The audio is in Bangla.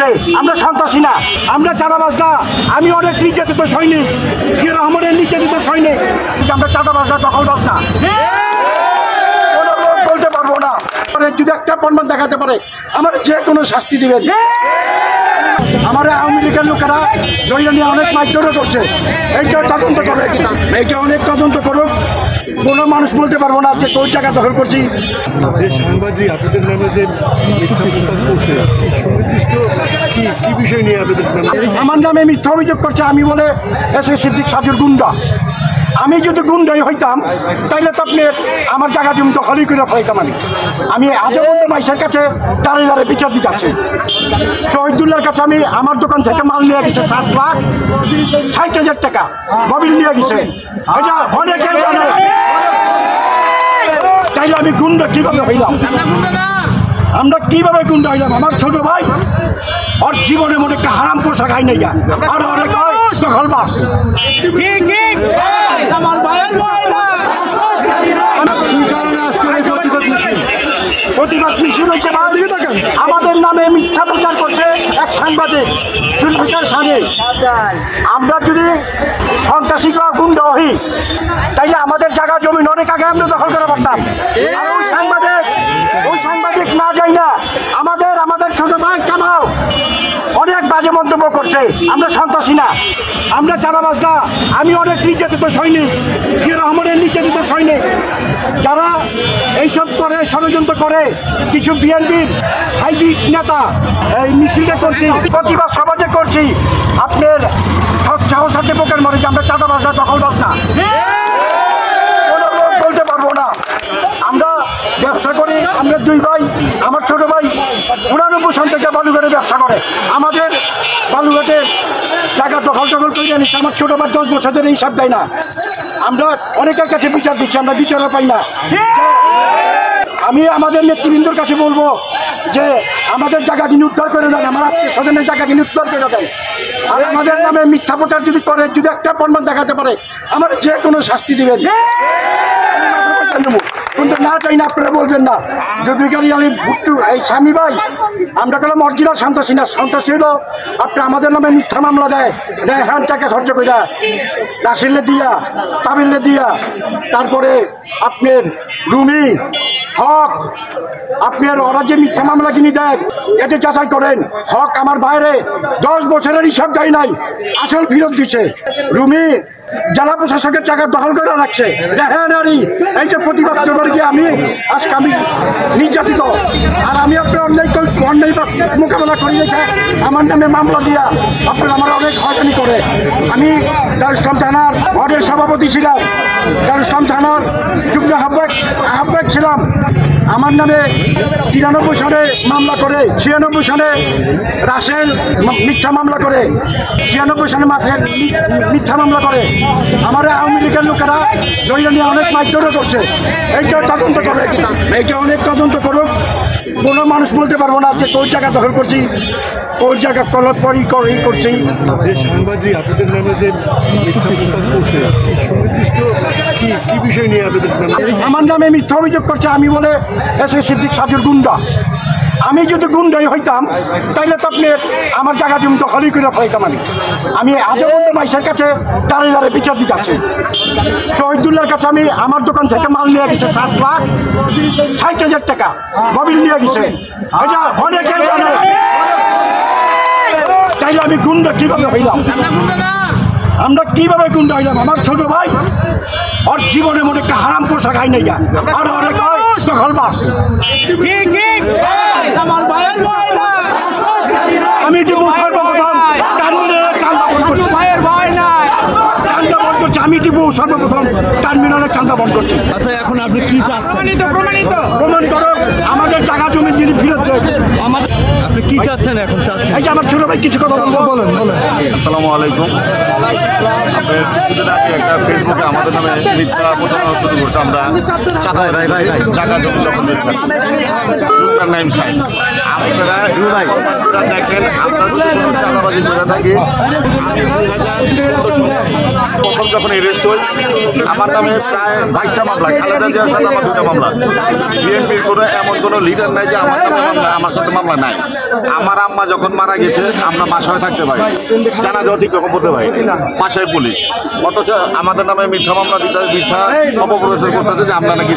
করছে। আমরা সন্ত্রাসী না, আমরা চাঁদাবাজ না। আমি অনেক নির্যাতিত সৈনিক, জিয়া রহমানের নির্যাতিত সৈনিক, কিন্তু আমরা চাঁদাবাজ না, দখলবাজ না। বলতে পারবো না, যদি একটা প্রমাণ দেখাতে পারে আমার যে কোনো শাস্তি দিবেন। আমার আওয়ামী লীগের লোকেরা জয়রা নিয়ে অনেক মারধরও করছে, এইটা তদন্ত করে, এইটা অনেক তদন্ত করুক। কোনো মানুষ বলতে পারবো না যে কোন জায়গা দখল করছি। যে সাংবাদিক আপনাদের নামে যে মিথ্যা প্রচার করছে, সুনির্দিষ্ট কি বিষয় নিয়ে আপনাদের আমার নামে মিথ্যা অভিযোগ করছে আমি বলে এসে সিদ্দিক সাজুর গুন্ডা। আমি যদি গুন্ডাই হইতাম তাইলে তো আপনি আমার জায়গা জমি তো হলি করে ফেলাইতাম। আমি আজমন্দ মাইসের কাছে দাঁড়িয়ে দাঁড়িয়ে বিচার দিতে যাচ্ছি। শহীদুল্লাহর কাছে আমি আমার দোকান থেকে মাল নিয়ে গেছে 7,60,000 টাকা মোবিল নিয়ে গেছে। এটা অনেকের জানে। তাইলে আমি গুন্ডা কিভাবে হইলাম? আমরা কিভাবে গুন্ডা হইলাম? আমার ছোট ভাই ওর জীবনে মনে একটা হারাম পোশাক খাই নাই, আর অনেক দখলবাজ। প্রতিবাদ মিছিল হয়েছে, আমাদের নামে মিথ্যা প্রচার করছে এক সাংবাদিক জুলফিকার সানি। আমরা যদি সন্ত্রাসী বা গুন্ডা হই তাইলে আমাদের জায়গা জমি অনেক আগে আমরা দখল করে পারতাম। ওই সাংবাদিক না যাই না, আমাদের ছোট ভাই কামাও অনেক বাজে মন্তব্য করছে। আমরা সন্ত্রাসী না, আমরা চাঁদাবাজ না। আমি অনেক নির্যাতিত সৈনিক, জিয়া রহমানের নির্যাতিত সৈনিক, যারা এইসব করে ষড়যন্ত্র করে। কিছু বিএনপির হাইব্রিড নেতা এই মিছিলটা করছি, প্রতিবাদ সমাজে করছি। আপনার সাহস আছে পোকের মরে যে আমরা চাঁদাবাজ না, দখলবাজ না। বলতে পারবো না। আমরা ব্যবসা করি, আমরা দুই ভাই। আমার ছোট ভাই 89 সাল থেকে বালুঘাটে ব্যবসা করে। আমাদের বালুঘাটে জায়গা দখল করে নিচ্ছে। আমার ছোট ভাই 10 বছর ধরে হিসাব দেয় না। আমরা অনেকের কাছে বিচার দিচ্ছি, আমরা বিচারও পাই না। আমি আমাদের নেতৃবৃন্দর কাছে বলবো যে আমাদের জায়গা যিনি উদ্ধার করে দেন, আমার আত্মীয় স্বজনের জায়গা যিনি উদ্ধার করে দেন। আর আমাদের নামে মিথ্যা প্রচার যদি করে, যদি একটা প্রমাণ দেখাতে পারে আমার যে কোনো শাস্তি দিবেন। কিন্তু না চাই না, আপনারা বলবেন না জুলফিকার আলী ভুট্টু এই স্বামী ভাই আমরা কোনো অরিজিনাল সন্ত্রাসী না। সন্ত্রাসী হলো আপনি আমাদের নামে মিথ্যা মামলা দেয় হ্যান টাকা খরচ করে রাসিলে দিয়া, তামিলে দিয়া, তারপরে আপনার রুমি হক, আপনার ওরা যে মিথ্যা মামলা কিনে দেয় এতে যাচাই করেন। হক আমার বাইরে 10 বছরের হিসাব দেয় নাই, আসল ফেরত দিচ্ছে। রুমি জেলা প্রশাসকের টাকা দখল করে রাখছে। নারী এইটা প্রতিবাদ করবার গিয়ে আজকে আমি নির্যাতিত। আর আমি আপনার অন্যায় মোকাবেলা করি দেখে আমার নামে মামলা দিয়া আপনার আমার অনেক হয়রানি করে। আমি দারুল ইসলাম থানার ওয়ার্ডের সভাপতি ছিলাম, দারুল ইসলাম থানার যুগ্ম আহ্বায়ক ছিলাম। আমার নামে 93 সালে মামলা করে, 96 সালে রাসেল মিথ্যা মামলা করে, 96 সালে মিথ্যা মামলা করে। আমার আওয়ামী লীগের লোকেরা জয়রা নিয়ে অনেক মারধরও করছে, এইটা তদন্ত করে, এইটা অনেক তদন্ত করুক। কোনো মানুষ বলতে পারবো না যে কোন জায়গা দখল করছি, কোন জায়গা করছি। যে সাংবাদিক আপনাদের নামে যে মিথ্যা প্রচার করছে, সুনির্দিষ্ট কি বিষয় নিয়ে আপনাদের আমার নামে মিথ্যা অভিযোগ করছে আমি বলে এসে সিদ্দিক সাজুর গুন্ডা। আমি যদি গুন্ডাই হইতাম তাইলে তো আপনি আমার জায়গা জমি তো হলি করে ফেলাইতাম। আমি আজমন্দ মাইসের কাছে দাঁড়িয়ে দাঁড়িয়ে বিচার দিতে যাচ্ছি। শহীদুল্লাহর কাছে আমি আমার দোকান থেকে মাল নিয়ে গেছে 7,60,000 টাকা মোবিল নিয়ে গেছে। এটা অনেকের জানে। তাইলে আমি গুন্ডা কিভাবে হইলাম? আমরা কিভাবে গুন্ডা হইলাম? আমার ছোট ভাই ওর জীবনে মনে একটা হারাম পোশাক খাই নাই, আর অনেক দখলবাজ। আমি আমি টিপু সর্বপ্রথম টার্মিনালের চাঁদা বন্ধ করছি। আচ্ছা, এখন আপনি কি চাচ্ছেন? প্রমাণ করো আমাদের জায়গা জমি যিনি ফেরত দেয়। আপনি কি চাচ্ছেন এখন? চাচ্ছেন এই যে আমার ছোট ভাই কিছু কথা বলেন। আসসালামু আলাইকুম। আপনার কিছুদিন আগে একটা ফেসবুকে আমাদের নামে মিথ্যা প্রচারণা শুরু করছে। আমরা জায়গা জমি দখল নাইম সাহেব, আপনারা দেখেন আমরা চাঁদাবাজি করে থাকি। আমি 2014 প্রথম যখন এরেস্ট হই আমার নামে প্রায় 22টা মামলা, খালেদা জিয়ার সাথে আমার 2টা মামলা। বিএনপির কোনো এমন কোনো লিডার নাই যে আমার নামে মামলা, আমার সাথে মামলা নাই। আমার আম্মা যখন মারা গেছে আমরা বাসায় থাকতে পারি, জানাজাও ঠিক রকম করতে পারি, বাসায় পুলিশ, অথচ আমাদের নামে মিথ্যা মামলা দিতে, মিথ্যা অপপ্রচার করতেছে যে আমরা নাকি